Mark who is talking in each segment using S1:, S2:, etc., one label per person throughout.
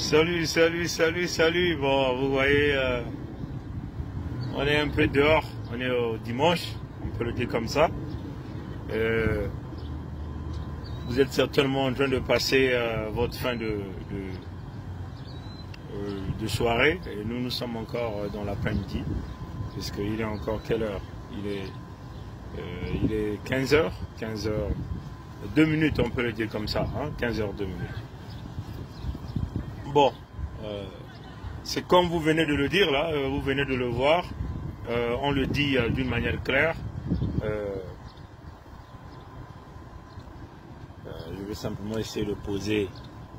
S1: Salut, salut, salut, salut. Bon, vous voyez, on est un peu dehors. On est au dimanche, on peut le dire comme ça. Vous êtes certainement en train de passer votre fin de soirée. Et nous sommes encore dans l'après-midi. Puisqu'il est encore quelle heure? Il est 15h. 15h, 2 minutes, on peut le dire comme ça. Hein, 15h, 2 minutes. Bon, c'est comme vous venez de le dire là, vous venez de le voir, on le dit d'une manière claire. Je vais simplement essayer de poser.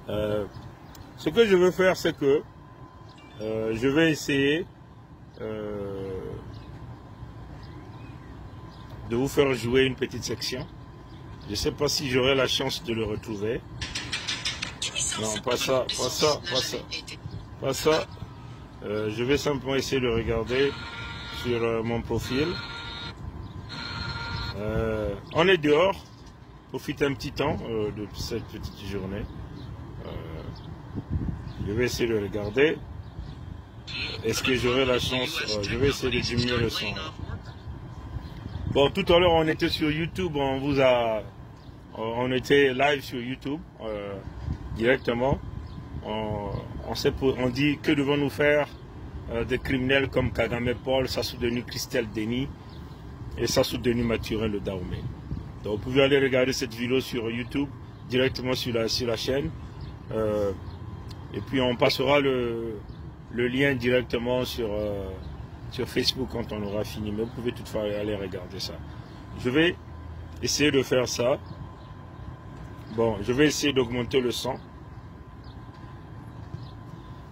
S1: Ce que je veux faire, c'est que je vais essayer de vous faire jouer une petite section. Je ne sais pas si j'aurai la chance de le retrouver. Non, pas ça, pas ça, pas ça. Pas ça. Je vais simplement essayer de regarder sur mon profil. On est dehors. Profite un petit temps de cette petite journée. Je vais essayer de regarder. Est-ce que j'aurai la chance? Je vais essayer de diminuer le son. Bon, tout à l'heure, on était sur YouTube. On était live sur YouTube. Directement, on dit que devons-nous faire des criminels comme Kagame Paul, Sassou Denis Christelle Denis et Sassou Denis Mathurin le Dahomey. Donc vous pouvez aller regarder cette vidéo sur YouTube, directement sur la chaîne. Et puis on passera le lien directement sur Facebook quand on aura fini. Mais vous pouvez toutefois aller regarder ça. Je vais essayer de faire ça. Bon, je vais essayer d'augmenter le son.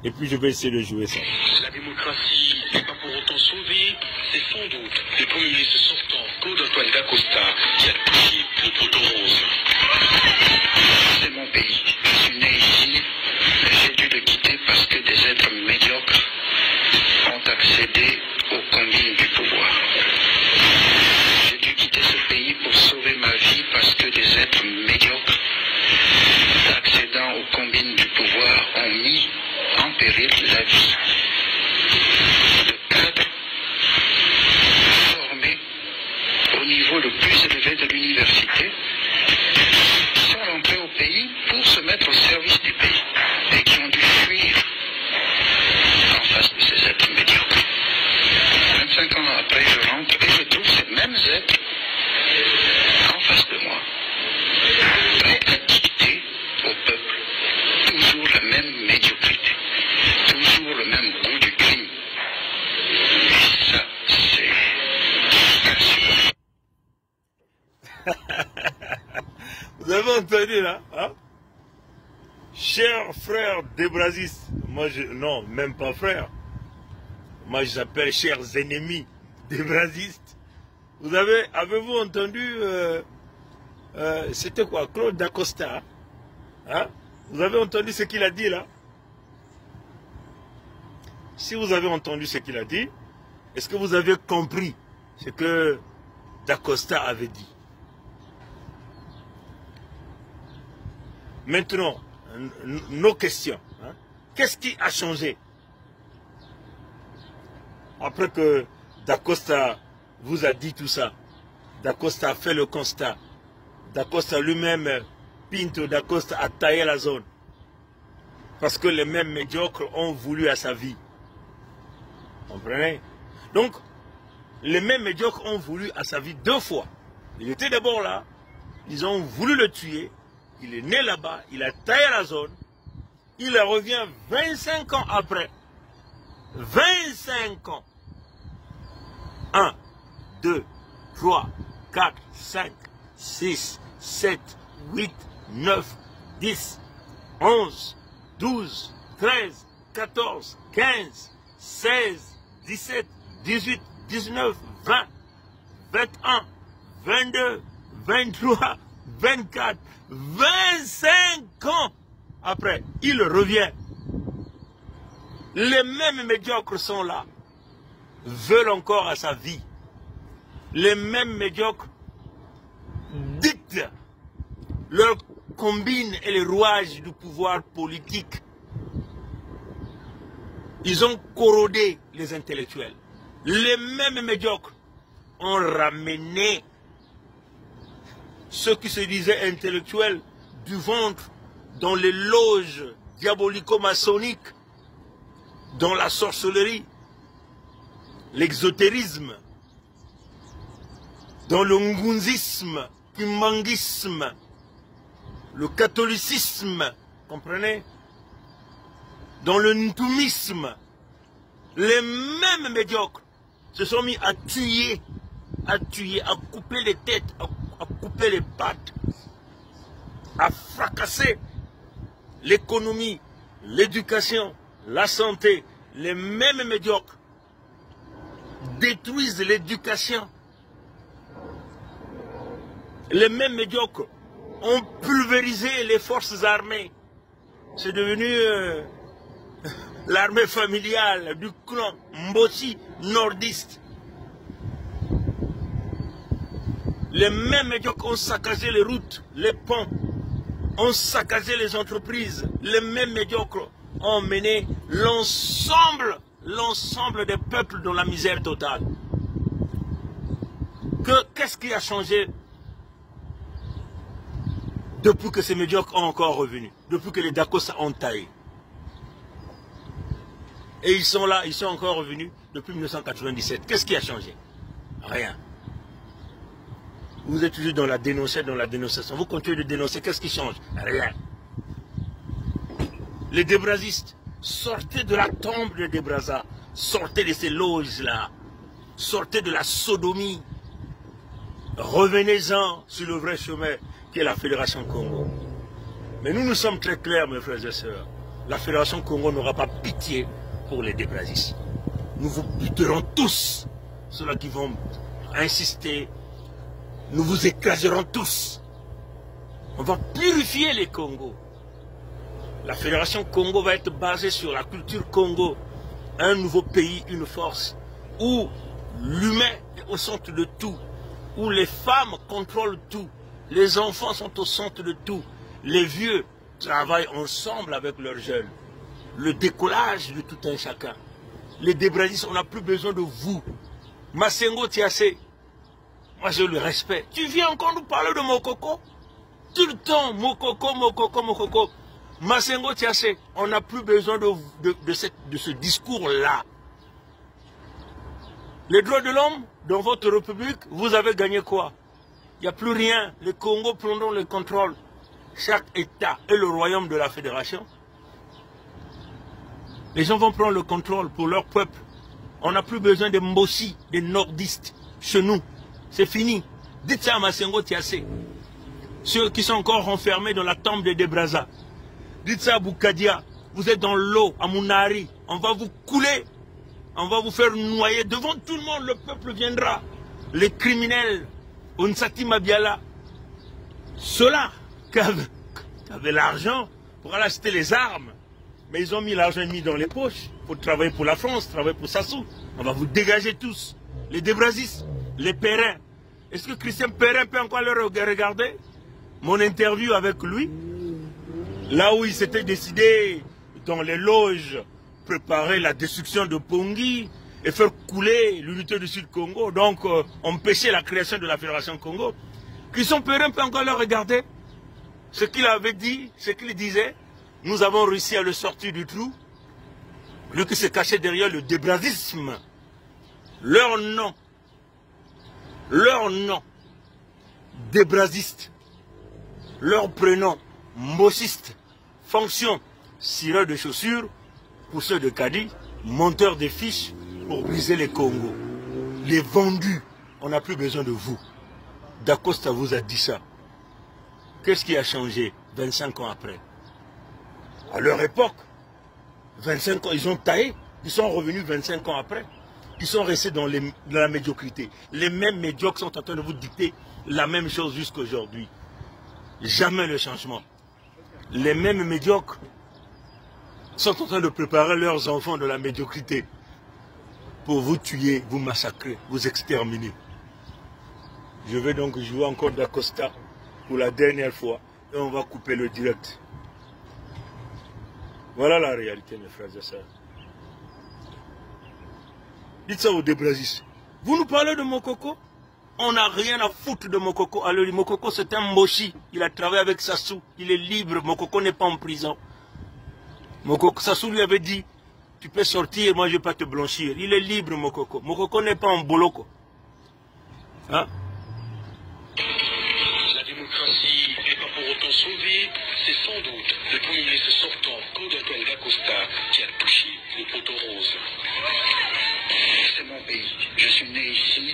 S1: Et puis je vais essayer de jouer ça.
S2: La démocratie n'est pas pour autant sauvée. C'est sans doute le Premier ministre sortant, Claude Antoine Dacosta, qui a touché le poteau rose. C'est mon pays. Je suis né ici. J'ai dû le quitter parce que des êtres médiocres ont accédé aux combines du pouvoir. J'ai dû quitter ce pays pour sauver ma vie parce que des êtres médiocres accédant aux combines du pouvoir ont mis en péril la vie de cadres formés au niveau le plus élevé de l'université sont rentrés au pays pour se mettre au service du pays et qui ont dû fuir en face de ces êtres médiocres. 25 ans après, je rentre et je trouve ces mêmes êtres en face de moi, prêts à dicter au peuple toujours la même médiocrité, toujours le même goût du crime. Et ça, c'est insupportable.
S1: Vous avez entendu là, hein? Chers frères débrasistes, non, même pas frères. Moi, je l'appelle chers ennemis débrasistes. Avez-vous entendu, c'était quoi, Claude Dacosta, hein? Vous avez entendu ce qu'il a dit là? Si vous avez entendu ce qu'il a dit, est-ce que vous avez compris ce que Dacosta avait dit? Maintenant, nos questions. Hein? Qu'est-ce qui a changé? Après que Dacosta vous a dit tout ça, Dacosta a fait le constat, Dacosta lui-même, Pinto Dacosta a taillé la zone. Parce que les mêmes médiocres ont voulu à sa vie. Vous comprenez? Donc, les mêmes médiocres ont voulu à sa vie 2 fois. Il était d'abord là, ils ont voulu le tuer, il est né là-bas, il a taillé la zone, il revient 25 ans après. 25 ans. 1, 2, 3, 4, 5, 6, 7, 8, 9, 10, 11, 12, 13, 14, 15, 16, 17, 18, 19, 20, 21, 22, 23, 24, 25 ans après, il revient. Les mêmes médiocres sont là, veulent encore à sa vie. Les mêmes médiocres dictent leur combine et les rouages du pouvoir politique. Ils ont corrodé les intellectuels. Les mêmes médiocres ont ramené ceux qui se disaient intellectuels du ventre dans les loges diabolico-maçonniques, dans la sorcellerie, l'exotérisme, dans le ngunzisme, kimbanguisme, le catholicisme, comprenez? Dans le ntoumisme. Les mêmes médiocres se sont mis à tuer, à couper les têtes, à couper les pattes, à fracasser l'économie, l'éducation, la santé. Les mêmes médiocres détruisent l'éducation. Les mêmes médiocres ont pulvérisé les forces armées. C'est devenu l'armée familiale du clan Mbossi nordiste. Les mêmes médiocres ont saccagé les routes, les ponts, ont saccagé les entreprises. Les mêmes médiocres ont mené l'ensemble des peuples dans la misère totale. Qu'est-ce qui a changé depuis que ces médiocres ont encore revenu, depuis que les Dacosta ont taillé? Et ils sont là, ils sont encore revenus depuis 1997. Qu'est-ce qui a changé? Rien. Vous êtes toujours dans la dénonciation. Vous continuez de dénoncer. Qu'est-ce qui change? Rien. Les débrasistes, sortez de la tombe de Débrasa. Sortez de ces loges-là. Sortez de la sodomie. Revenez-en sur le vrai chemin qui est la Fédération Congo. Mais nous sommes très clairs, mes frères et sœurs. La Fédération Congo n'aura pas pitié pour les débrasistes. Nous vous buterons tous, ceux-là qui vont insister. Nous vous écraserons tous. On va purifier les Congos. La Fédération Congo va être basée sur la culture Congo. Un nouveau pays, une force, où l'humain est au centre de tout, où les femmes contrôlent tout, les enfants sont au centre de tout, les vieux travaillent ensemble avec leurs jeunes. Le décollage de tout un chacun. Les débrasistes, on n'a plus besoin de vous. Masengo Tiassé, moi je le respecte. Tu viens encore nous parler de Mokoko? Tout le temps, Mokoko, Mokoko, Mokoko. Masengo Tiassé, on n'a plus besoin de ce discours-là. Les droits de l'homme, dans votre république, vous avez gagné quoi? Il n'y a plus rien. Les Congo prendront le contrôle. Chaque État est le royaume de la fédération. Les gens vont prendre le contrôle pour leur peuple. On n'a plus besoin des Mbossi, des nordistes, chez nous. C'est fini. Dites ça à Masengo Tiassé. Ceux qui sont encore renfermés dans la tombe de Débrasa. Dites ça à Boukadia. Vous êtes dans l'eau, à Mounari. On va vous couler. On va vous faire noyer. Devant tout le monde, le peuple viendra. Les criminels, Onsati Mabiala, ceux-là qui avaient l'argent pour aller acheter les armes. Mais ils ont mis l'argent mis dans les poches pour travailler pour la France, travailler pour Sassou. On va vous dégager tous. Les débrasistes, les Perrins. Est-ce que Christian Perrin peut encore le regarder? Mon interview avec lui, là où il s'était décidé dans les loges, préparer la destruction de Pongi et faire couler l'unité du Sud-Congo, donc empêcher la création de la Fédération Congo. Christian Perrin peut encore le regarder? Ce qu'il avait dit, ce qu'il disait, nous avons réussi à le sortir du trou. Lui qui se cachait derrière le débrasisme. Leur nom, débrasiste, leur prénom, mbossiste, fonction, cireur de chaussures, pour ceux de Kadi, monteur de fiches pour briser les Congos. Les vendus, on n'a plus besoin de vous. Dacosta vous a dit ça. Qu'est-ce qui a changé 25 ans après? À leur époque, 25 ans, ils ont taillé, ils sont revenus 25 ans après. Ils sont restés dans la médiocrité. Les mêmes médiocres sont en train de vous dicter la même chose jusqu'à aujourd'hui. Jamais le changement. Les mêmes médiocres sont en train de préparer leurs enfants de la médiocrité pour vous tuer, vous massacrer, vous exterminer. Je vais donc jouer encore Dacosta pour la dernière fois et on va couper le direct. Voilà la réalité, mes frères et sœurs. Dites ça aux Débrazis. Vous nous parlez de Mokoko? On n'a rien à foutre de Mokoko. Alors, Mokoko, c'est un mochi. Il a travaillé avec Sassou. Il est libre. Mokoko n'est pas en prison. Mokoko, Sassou lui avait dit, tu peux sortir, moi je ne vais pas te blanchir. Il est libre, Mokoko. Mokoko n'est pas en boloko. Hein?
S2: La démocratie n'est pas pour autant sauvée. C'est sans doute le Premier ministre sortant, Claude-Antoine Dacosta, qui a touché le poteau rose. C'est mon pays. Je suis né ici,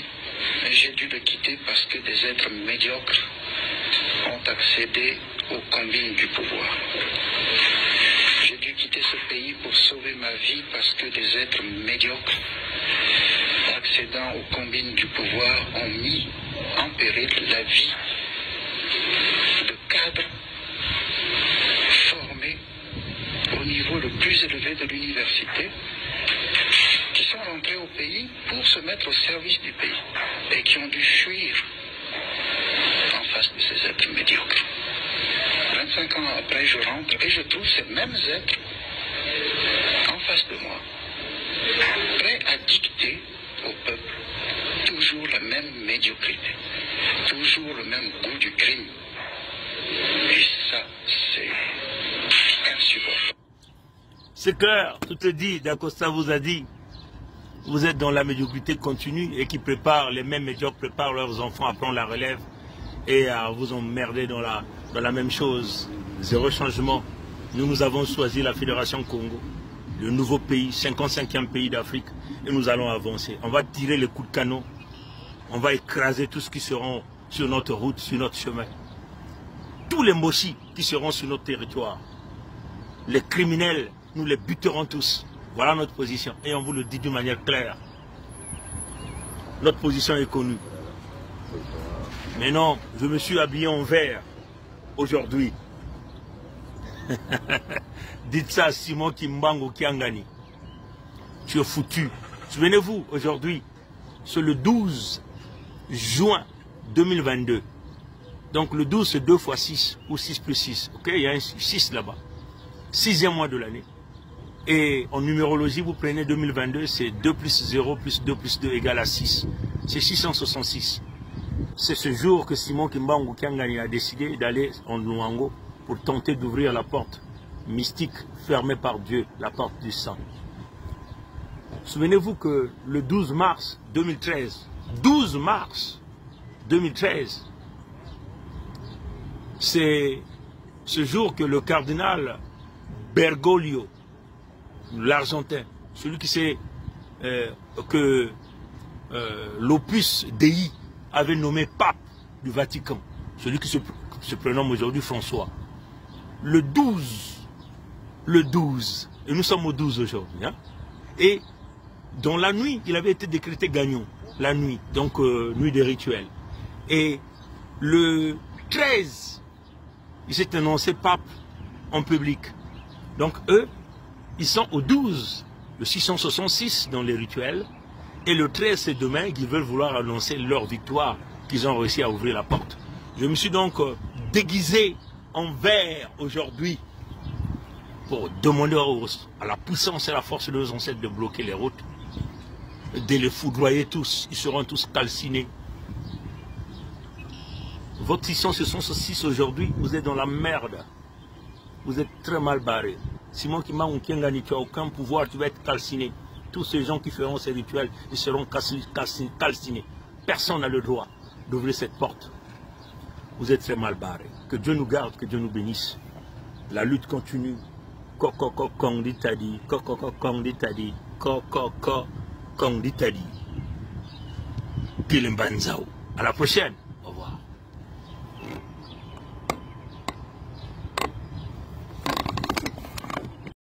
S2: mais j'ai dû le quitter parce que des êtres médiocres ont accédé aux combines du pouvoir. J'ai dû quitter ce pays pour sauver ma vie parce que des êtres médiocres accédant aux combines du pouvoir ont mis en péril la vie de cadres formés au niveau le plus élevé de l'université, qui sont rentrés au pays pour se mettre au service du pays et qui ont dû fuir en face de ces êtres médiocres. 25 ans après, je rentre et je trouve ces mêmes êtres en face de moi, prêts à dicter au peuple toujours la même médiocrité, toujours le même goût du crime. Et ça, c'est insupportable.
S1: C'est clair, tout est dit. Dacosta vous a dit, vous êtes dans la médiocrité continue et qui prépare, les mêmes médiocres préparent leurs enfants à prendre la relève et à vous emmerder dans la même chose. Zéro changement. Nous avons choisi la Fédération Congo, le nouveau pays, 55e pays d'Afrique, et nous allons avancer. On va tirer les coups de canon, on va écraser tout ce qui seront sur notre route, sur notre chemin. Tous les mochis qui seront sur notre territoire, les criminels, nous les buterons tous. Voilà notre position. Et on vous le dit d'une manière claire. Notre position est connue. Mais non, je me suis habillé en vert aujourd'hui. Dites ça à Simon Kimbangu Kiangani. Tu es foutu. Souvenez-vous, aujourd'hui, c'est le 12 juin 2022. Donc le 12 c'est 2 fois 6 ou 6 plus 6. Ok, il y a un 6 là-bas. 6e mois de l'année. Et en numérologie, vous prenez 2022, c'est 2 plus 0 plus 2 plus 2 égale à 6. C'est 666. C'est ce jour que Simon Kimbangu Kiangani a décidé d'aller en Luango pour tenter d'ouvrir la porte mystique fermée par Dieu, la porte du sang. Souvenez-vous que le 12 mars 2013, 12 mars 2013, c'est ce jour que le cardinal Bergoglio, l'Argentin, celui qui sait que l'Opus Dei avait nommé pape du Vatican, celui qui se prénomme aujourd'hui François, le 12, et nous sommes au 12 aujourd'hui, hein, et dans la nuit, il avait été décrété gagnant, la nuit, donc nuit des rituels, et le 13, il s'est annoncé pape en public, donc eux, ils sont au 12, le 666 dans les rituels, et le 13 c'est demain qu'ils veulent vouloir annoncer leur victoire, qu'ils ont réussi à ouvrir la porte. Je me suis donc déguisé en vert aujourd'hui pour demander à la puissance et à la force de nos ancêtres de bloquer les routes, de les foudroyer tous, ils seront tous calcinés. Votre 666 aujourd'hui, vous êtes dans la merde, vous êtes très mal barré. Simon Kimbangu Kiangani, tu n'as aucun pouvoir, tu vas être calciné. Tous ces gens qui feront ces rituels, ils seront calcinés. Personne n'a le droit d'ouvrir cette porte. Vous êtes très mal barré. Que Dieu nous garde, que Dieu nous bénisse. La lutte continue. Kokoko Kongditadi, Kokoko Kongditadi, Kokoko Kongditadi. Pilimbanzao. À la prochaine.